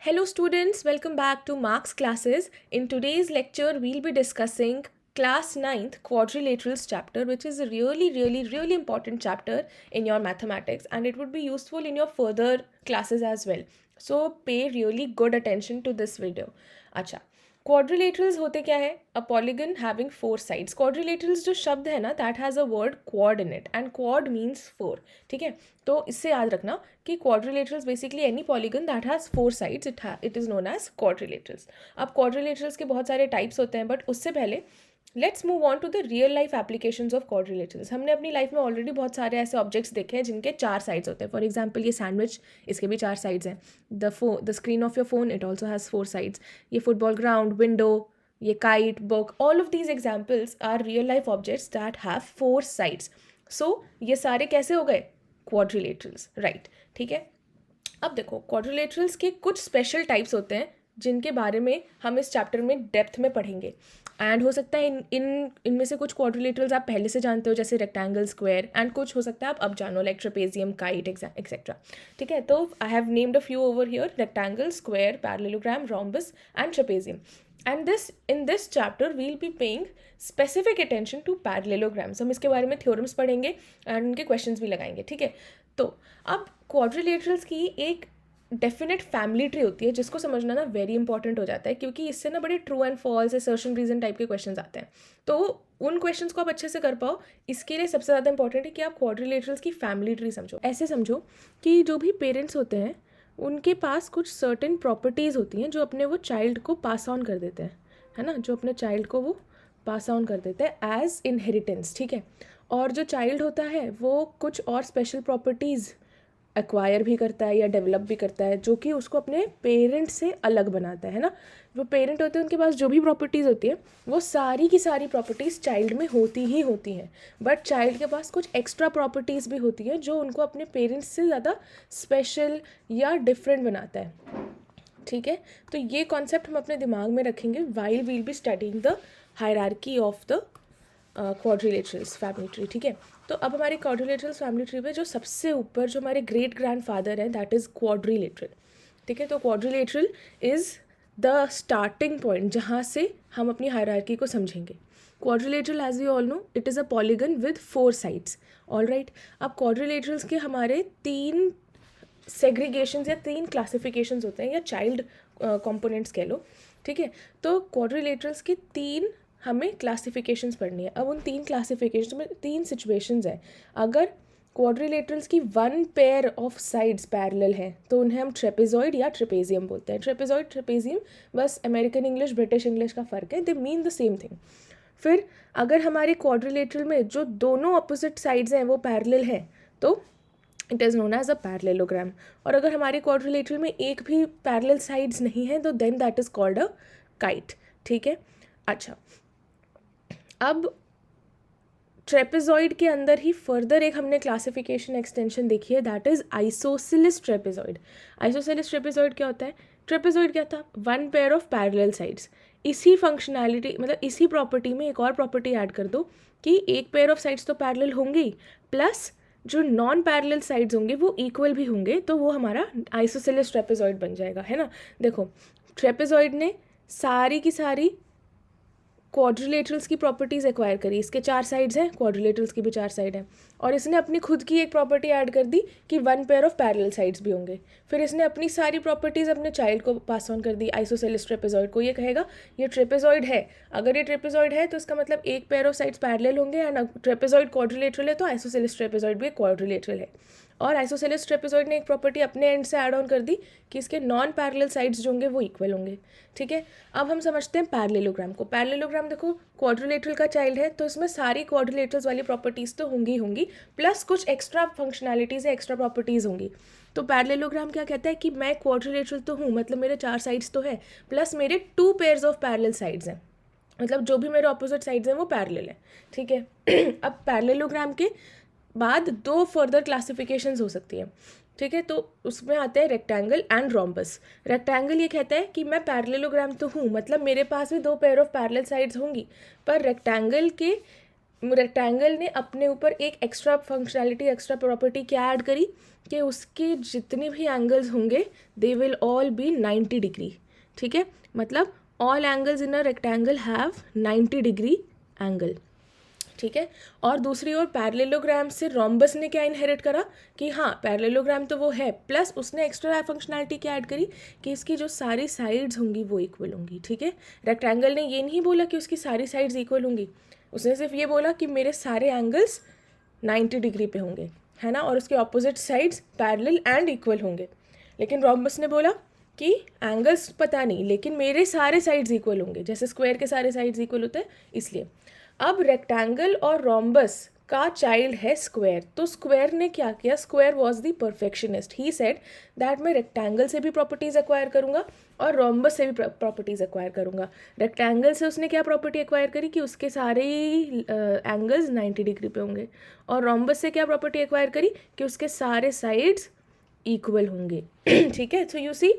Hello students, welcome back to Mark's classes. In today's lecture, we'll be discussing class 9th quadrilaterals chapter, which is a really important chapter in your mathematics, and it would be useful in your further classes as well. So pay really good attention to this video. अच्छा, quadrilaterals होते क्या है? A polygon having four sides. Quadrilaterals जो शब्द है ना, that has a word quad in it, and quad means four. ठीक है, तो इससे याद रखना कि quadrilaterals basically any polygon that has four sides it is known as quadrilaterals. अब क्वाड्रिलेटरल्स के बहुत सारे टाइप्स होते हैं, बट उससे पहले let's move on to the real life applications of quadrilaterals. हमने अपनी लाइफ में ऑलरेडी बहुत सारे ऐसे ऑब्जेक्ट्स देखे हैं जिनके चार साइड्स होते हैं. फॉर एग्जाम्पल ये सैंडविच, इसके भी चार साइड्स हैं. The screen of your phone, it also has four sides. ये फुटबॉल ग्राउंड, विंडो, ये kite, book, all of these examples are real life objects that have four sides. So ये सारे कैसे हो गए? Quadrilaterals, right. ठीक है, अब देखो क्वाड्रिलेटरल्स के कुछ स्पेशल टाइप्स होते हैं जिनके बारे में हम इस चैप्टर में डेप्थ में पढ़ेंगे. एंड हो सकता है इनमें से कुछ क्वाड्रिलेटरल्स आप पहले से जानते हो, जैसे रेक्टेंगल, स्क्वायर, एंड कुछ हो सकता है आप अब जानो, लाइक ट्रेपेजियम, काइट, एक्सेट्रा. ठीक है, तो I have named a few over here: rectangle, square, parallelogram, rhombus and trapezium. And in this chapter we'll be paying specific attention to parallelograms. हम इसके बारे में थ्योरम्स पढ़ेंगे एंड उनके क्वेश्चंस भी लगाएंगे. ठीक है, तो अब क्वाड्रिलेटरल्स की एक डेफिनेट फैमिली ट्री होती है जिसको समझना ना वेरी इंपॉर्टेंट हो जाता है, क्योंकि इससे ना बड़े true and false, assertion, reason type के क्वेश्चंस आते हैं. तो उन क्वेश्चंस को आप अच्छे से कर पाओ, इसके लिए सबसे ज़्यादा इंपॉर्टेंट है कि आप क्वाड्रिलेटरल्स की फैमिली ट्री समझो. ऐसे समझो कि जो भी पेरेंट्स होते हैं उनके पास कुछ सर्टेन प्रॉपर्टीज़ होती हैं जो अपने वो चाइल्ड को पास ऑन कर देते हैं, है ना, जो अपने चाइल्ड को वो पास ऑन कर देते हैं एज इनहेरिटेंस. ठीक है, और जो चाइल्ड होता है वो कुछ और स्पेशल प्रॉपर्टीज़ एक्वायर भी करता है या डेवलप भी करता है जो कि उसको अपने पेरेंट से अलग बनाता है ना. जो पेरेंट होते हैं उनके पास जो भी प्रॉपर्टीज़ होती है वो सारी की सारी प्रॉपर्टीज़ चाइल्ड में होती ही होती हैं, बट चाइल्ड के पास कुछ एक्स्ट्रा प्रॉपर्टीज़ भी होती हैं जो उनको अपने पेरेंट्स से ज़्यादा स्पेशल या डिफरेंट बनाता है. ठीक है, तो ये कॉन्सेप्ट हम अपने दिमाग में रखेंगे while we'll be studying the hierarchy of the quadrilaterals family tree. ठीक है, तो अब हमारे क्वाड्रिलेटरल्स फैमिली ट्री में जो सबसे ऊपर जो हमारे ग्रेट ग्रैंडफादर हैं दैट इज़ क्वाड्रिलेटरल. ठीक है, तो quadrilateral is the starting point जहाँ से हम अपनी हायरार्की को समझेंगे. Quadrilateral, as we all know, it is a polygon with four sides. All right, अब क्वाड्रिलेटरल्स के हमारे तीन सेग्रीगेशंस या तीन क्लासिफिकेशंस होते हैं, या चाइल्ड कंपोनेंट्स कह लो. ठीक है, तो क्वाड्रिलेटरल्स की तीन हमें क्लासिफिकेशंस पढ़नी है. अब उन तीन क्लासिफिकेशंस में तीन सिचुएशंस हैं. अगर क्वाड्रिलेटरल्स की one pair of sides parallel हैं तो उन्हें हम ट्रेपेजॉइड या ट्रेपेजियम बोलते हैं. ट्रेपेजॉइड, ट्रेपेजियम बस अमेरिकन इंग्लिश, ब्रिटिश इंग्लिश का फ़र्क है, they mean the same thing. फिर अगर हमारे क्वाड्रिलेटरल में जो दोनों अपोजिट साइड्स हैं वो पैरेलल हैं तो it is known as a parallelogram. और अगर हमारे क्वाड्रिलेटरल में एक भी पैरेलल साइड्स नहीं है तो then that is called a kite. ठीक है, अच्छा, अब ट्रेपेजॉइड के अंदर ही फर्दर एक हमने क्लासिफिकेशन एक्सटेंशन देखी है, that is isosceles trapezoid. Isosceles trapezoid क्या होता है? ट्रेपेजॉइड क्या था? One pair of parallel sides. इसी फंक्शनैलिटी मतलब इसी प्रॉपर्टी में एक और प्रॉपर्टी ऐड कर दो कि एक पेयर ऑफ साइड्स तो पैरेलल होंगी, प्लस जो नॉन पैरेलल साइड्स होंगे वो इक्वल भी होंगे, तो वो हमारा आइसोसेलेस ट्रेपेजॉइड बन जाएगा, है ना. देखो, ट्रेपेजॉइड ने सारी की सारी क्वाड्रिलेटरल्स की प्रॉपर्टीज़ एक्वायर करी. इसके चार साइड्स हैं, क्वाड्रिलेटरल्स की भी चार साइड हैं, और इसने अपनी खुद की एक प्रॉपर्टी ऐड कर दी कि one pair of parallel sides भी होंगे. फिर इसने अपनी सारी प्रॉपर्टीज़ अपने चाइल्ड को पास ऑन कर दी, आइसोसेलेस ट्रेपेजॉइड को. ये कहेगा ये ट्रेपेजॉइड है, अगर ये ट्रेपेजॉइड है तो इसका मतलब एक पेयर ऑफ साइड्स पैरेलल होंगे, एंड ट्रेपेजॉइड क्वाड्रिलेटरल है तो आइसोसेलेस ट्रेपेजॉइड भी क्वाड्रिलेटरल है. और आइसोसेलेस ट्रेपेजॉइड ने एक प्रॉपर्टी अपने एंड से ऐड ऑन कर दी कि इसके नॉन पैरेलल साइड्स जो होंगे वो इक्वल होंगे. ठीक है, अब हम समझते हैं पैरेललोग्राम को. पैरेललोग्राम देखो क्वाड्रिलेटरल का चाइल्ड है तो इसमें सारी क्वाड्रिलेटरल्स वाली प्रॉपर्टीज़ तो होंगी होंगी, प्लस कुछ एक्स्ट्रा फंक्शनैलिटीज़ या एक्स्ट्रा प्रॉपर्टीज़ होंगी. तो पैरेललोग्राम क्या कहता है कि मैं क्वाड्रिलेटरल तो हूँ, मतलब मेरे चार साइड्स तो है, प्लस मेरे two pairs of parallel sides हैं, मतलब जो भी मेरे ऑपोजिट साइड्स हैं वो पैरेलल हैं. ठीक है, अब पैरेललोग्राम के बाद दो फर्दर क्लासिफिकेशंस हो सकती हैं. ठीक है, तो उसमें आते हैं रेक्टेंगल एंड रोम्बस. रेक्टेंगल ये कहता है कि मैं पैरेललोग्राम तो हूँ, मतलब मेरे पास भी दो पेयर ऑफ पैरेलल साइड्स होंगी, पर रेक्टेंगल के रेक्टेंगल ने अपने ऊपर एक एक्स्ट्रा फंक्शनैलिटी, एक्स्ट्रा प्रॉपर्टी क्या ऐड करी कि उसके जितने भी एंगल्स होंगे they will all B 90 degree. ठीक है, मतलब all angles in a rectangle have 90 degree angle. ठीक है, और दूसरी ओर पैरेललोग्राम से रोम्बस ने क्या इनहेरिट करा कि हाँ पैरेललोग्राम तो वो है, प्लस उसने एक्स्ट्रा फंक्शनैलिटी क्या ऐड करी कि इसकी जो सारी साइड्स होंगी वो इक्वल होंगी. ठीक है, रेक्टेंगल ने ये नहीं बोला कि उसकी सारी साइड्स इक्वल होंगी, उसने सिर्फ ये बोला कि मेरे सारे एंगल्स 90 डिग्री पे होंगे, है ना, और उसके opposite sides parallel and equal होंगे. लेकिन रोम्बस ने बोला कि एंगल्स पता नहीं लेकिन मेरे सारे साइड्स इक्वल होंगे, जैसे स्क्वायर के सारे साइड्स इक्वल होते हैं इसलिए. अब रेक्टेंगल और रोम्बस का चाइल्ड है स्क्वायर, तो स्क्वायर ने क्या किया, square was the perfectionist. He said that मैं रेक्टेंगल से भी प्रॉपर्टीज एक्वायर करूंगा और रोम्बस से भी प्रॉपर्टीज एक्वायर करूंगा. रेक्टेंगल से उसने क्या प्रॉपर्टी एक्वायर करी कि उसके सारे एंगल्स 90 डिग्री पे होंगे, और रोम्बस से क्या प्रॉपर्टी एक्वायर करी कि उसके सारे साइड्स इक्वल होंगे. ठीक है, so you see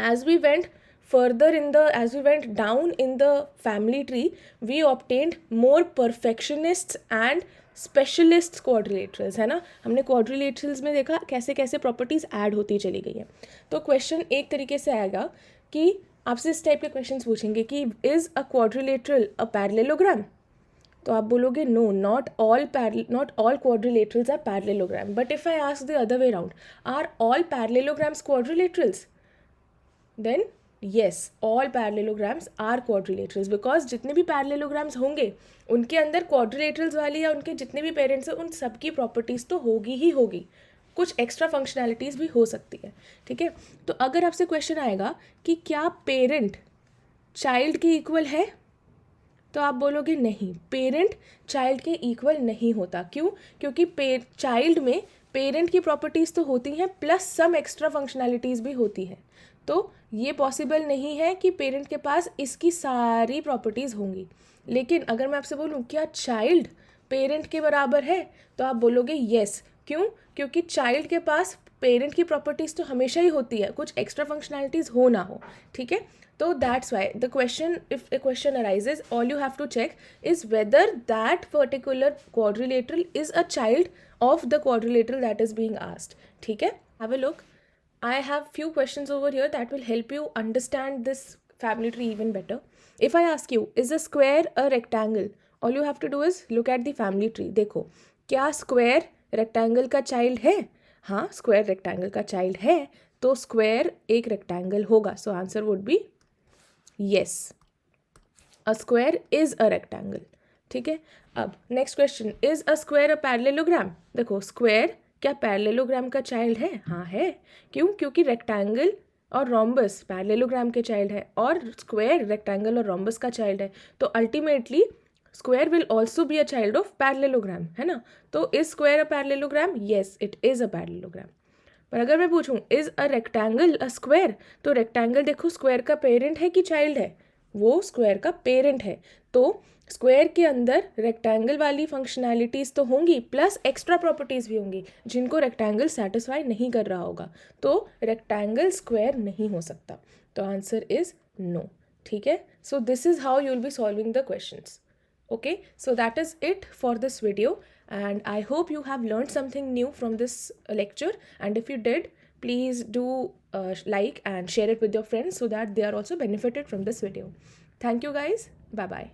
as we went as we went down in the family tree, we obtained more perfectionists and specialist quadrilaterals, है ना. हमने क्वाड्रिलेटरल्स में देखा कैसे कैसे प्रॉपर्टीज ऐड होती चली गई है. तो क्वेश्चन एक तरीके से आएगा कि आपसे इस टाइप के क्वेश्चंस पूछेंगे कि is a quadrilateral a parallelogram, तो आप बोलोगे no, not all quadrilaterals are parallelograms. But if I ask the other way round, are all parallelograms quadrilaterals, then yes, all parallelograms are quadrilaterals, because जितने भी parallelograms होंगे उनके अंदर quadrilaterals वाली या उनके जितने भी पेरेंट्स हैं उन सब की प्रॉपर्टीज़ तो होगी ही होगी, कुछ एक्स्ट्रा फंक्शनैलिटीज़ भी हो सकती है. ठीक है, तो अगर आपसे क्वेश्चन आएगा कि क्या पेरेंट चाइल्ड के इक्वल है, तो आप बोलोगे नहीं, पेरेंट चाइल्ड के इक्वल नहीं होता. क्यों? क्योंकि चाइल्ड में पेरेंट की प्रॉपर्टीज़ तो होती हैं प्लस सम एक्स्ट्रा फंक्शनैलिटीज़ भी होती हैं, तो ये पॉसिबल नहीं है कि पेरेंट के पास इसकी सारी प्रॉपर्टीज़ होंगी. लेकिन अगर मैं आपसे बोलूँ क्या चाइल्ड पेरेंट के बराबर है, तो आप बोलोगे येस. क्यों? क्योंकि चाइल्ड के पास पेरेंट की प्रॉपर्टीज़ तो हमेशा ही होती है, कुछ एक्स्ट्रा फंक्शनैलिटीज़ हो ना हो. ठीक है, तो that's why the question, if a question arises, all you have to check is whether that particular quadrilateral is a child of the quadrilateral that is being asked. ठीक है, have a look. I have few questions over here that will help you understand this family tree even better. If I ask you, is a square a rectangle? All you have to do is look at the family tree. देखो, क्या square rectangle का child है? हाँ, square rectangle का child है, तो square एक rectangle होगा. So answer would be yes, a square is a rectangle. ठीक है, अब next question, is a square a parallelogram? देखो, स्क्वायर क्या पैरेललोग्राम का चाइल्ड है? हाँ है. क्यों? क्योंकि रेक्टेंगल और रोम्बस पैरेललोग्राम के चाइल्ड है और स्क्वायर रेक्टेंगल और रोम्बस का चाइल्ड है, तो ultimately square will also be a child of parallelogram, है ना. तो is square a parallelogram? Yes, it is a parallelogram. पर अगर मैं पूछूं is a rectangle a square, तो रेक्टेंगल देखो स्क्वायर का पेरेंट है कि चाइल्ड है? वो स्क्वायर का पेरेंट है, तो स्क्वायर के अंदर रेक्टेंगल वाली फंक्शनैलिटीज़ तो होंगी प्लस एक्स्ट्रा प्रॉपर्टीज़ भी होंगी जिनको रेक्टेंगल सेटिस्फाई नहीं कर रहा होगा, तो रेक्टेंगल स्क्वायर नहीं हो सकता. तो आंसर इज नो. ठीक है, so this is how you will be solving the questions. Okay, so that is it for this video, and I hope you have learned something new from this lecture, and if you did, please do like and share it with your friends so that they are also benefited from this video. Thank you guys. Bye bye.